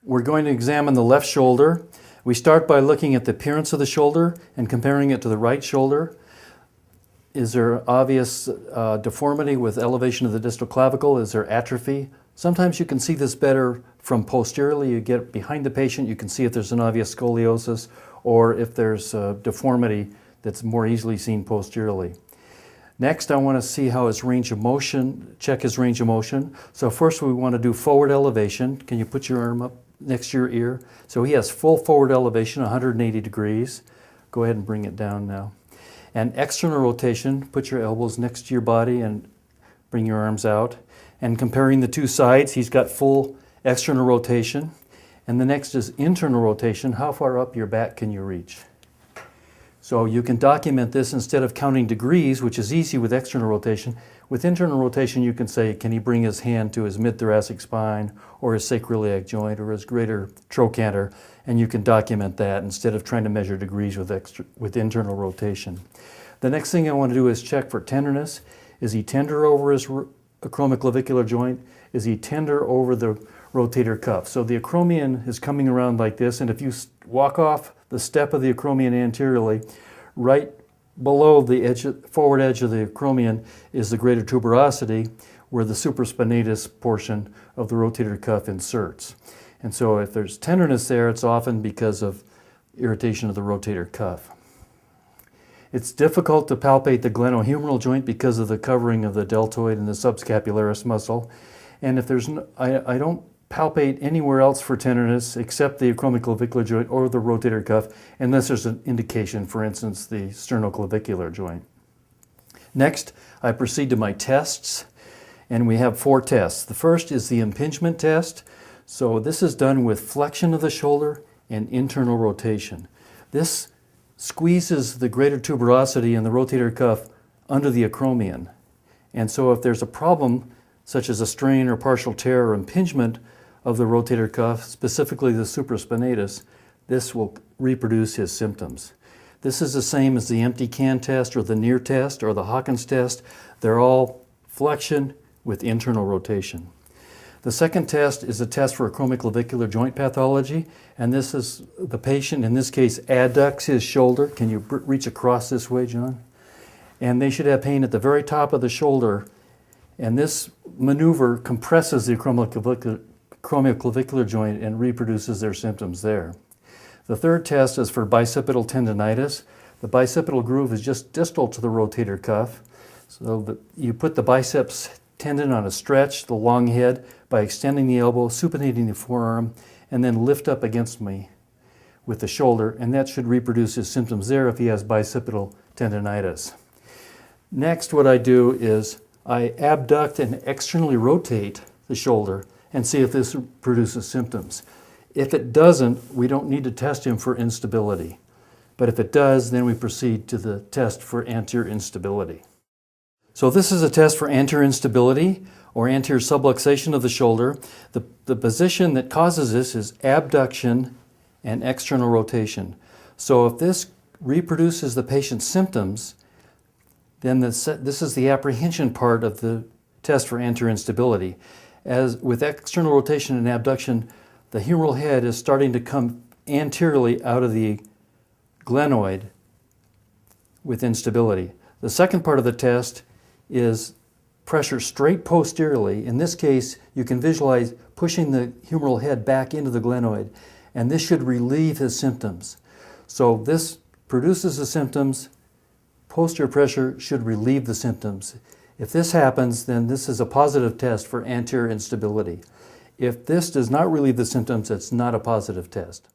We're going to examine the left shoulder. We start by looking at the appearance of the shoulder and comparing it to the right shoulder. Is there obvious deformity with elevation of the distal clavicle? Is there atrophy? Sometimes you can see this better from posteriorly. You get behind the patient, you can see if there's an obvious scoliosis or if there's deformity that's more easily seen posteriorly. Next, I want to see how his range of motion, check his range of motion. So first we want to do forward elevation. Can you put your arm up next to your ear? So he has full forward elevation, 180 degrees. Go ahead and bring it down now. And external rotation, put your elbows next to your body and bring your arms out. And comparing the two sides, he's got full external rotation. And the next is internal rotation. How far up your back can you reach? So you can document this instead of counting degrees, which is easy with external rotation. With internal rotation, you can say, can he bring his hand to his mid-thoracic spine or his sacroiliac joint or his greater trochanter, and you can document that instead of trying to measure degrees with internal rotation. The next thing I want to do is check for tenderness. Is he tender over his acromioclavicular joint? Is he tender over the rotator cuff? So the acromion is coming around like this, and if you walk off the step of the acromion anteriorly, right below the forward edge of the acromion is the greater tuberosity, where the supraspinatus portion of the rotator cuff inserts. And so if there's tenderness there, it's often because of irritation of the rotator cuff. It's difficult to palpate the glenohumeral joint because of the covering of the deltoid and the subscapularis muscle. And if there's I don't palpate anywhere else for tenderness except the acromioclavicular joint or the rotator cuff, unless there's an indication, for instance, the sternoclavicular joint. Next, I proceed to my tests, and we have 4 tests. The first is the impingement test. So this is done with flexion of the shoulder and internal rotation. This squeezes the greater tuberosity and the rotator cuff under the acromion. And so if there's a problem, such as a strain or partial tear or impingement of the rotator cuff, specifically the supraspinatus, this will reproduce his symptoms. This is the same as the empty can test or the near test or the Hawkins test. They're all flexion with internal rotation. The second test is a test for acromioclavicular joint pathology, and this is the patient, in this case, adducts his shoulder. Can you reach across this way, John? And they should have pain at the very top of the shoulder, and this maneuver compresses the acromioclavicular joint and reproduces their symptoms there. The third test is for bicipital tendinitis. The bicipital groove is just distal to the rotator cuff. So you put the biceps tendon on a stretch, the long head, by extending the elbow, supinating the forearm, and then lift up against me with the shoulder, and that should reproduce his symptoms there if he has bicipital tendinitis. Next, what I do is I abduct and externally rotate the shoulder and see if this produces symptoms. If it doesn't, we don't need to test him for instability. But if it does, then we proceed to the test for anterior instability. So this is a test for anterior instability or anterior subluxation of the shoulder. The position that causes this is abduction and external rotation. So if this reproduces the patient's symptoms, then this is the apprehension part of the test for anterior instability. As with external rotation and abduction, the humeral head is starting to come anteriorly out of the glenoid with instability. The second part of the test is pressure straight posteriorly. In this case, you can visualize pushing the humeral head back into the glenoid, and this should relieve his symptoms. So this produces the symptoms. Posterior pressure should relieve the symptoms. If this happens, then this is a positive test for anterior instability. If this does not relieve the symptoms, it's not a positive test.